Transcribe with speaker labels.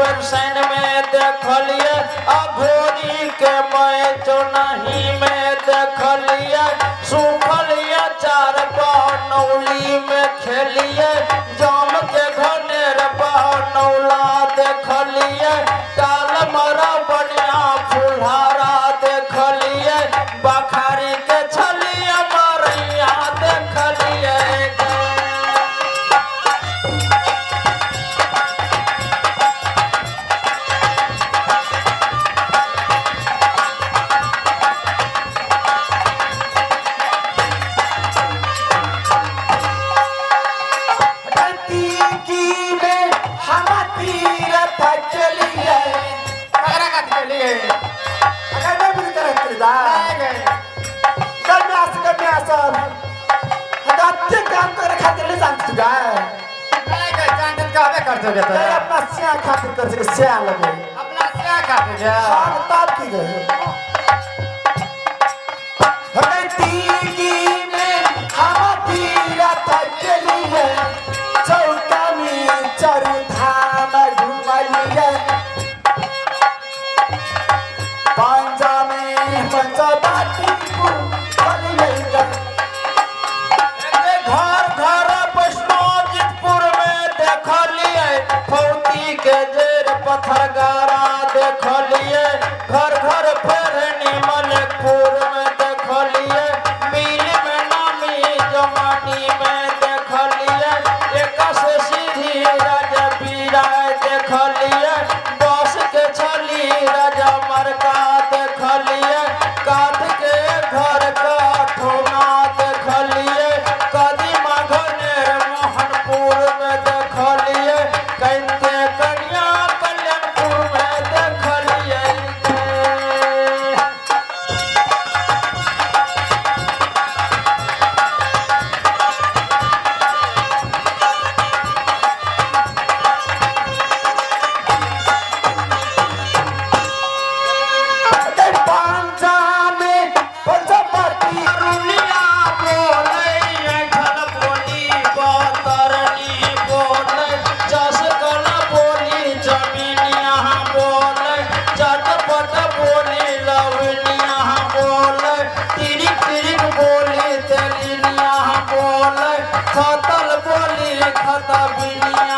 Speaker 1: percent में देखलिए अघोरी के मैं जो नहीं में देखलिए सूखलिए चार बनौली में खेलिए जाम के घनेर बनौला देखलिए काल मरा बढ़िया फुलहारा देखलिए बखारी के छलिए मरैया देखलिए
Speaker 2: अपना सिया खातिर कर सके सिया लगे
Speaker 1: अपना क्या खाते
Speaker 2: हां तब की गए हमें तीगी में हम तीरा चलिए चौका में चारू धाम घुमाइए पंजा में पंचवटी चलिए
Speaker 1: के जेर पत्थर गारा देखलिए घर घर फेर निमलपुर में देखलिए मिल में नामी जमानी में देखलिए एक से सीधी राजा बीरा देखलिए बस के छली राजा मरका देखलिए काठ के घर का ठोना देखलिए कदीमा घनेर मोहनपुर में देखलिए कैंते खतल बोली खता बिनिया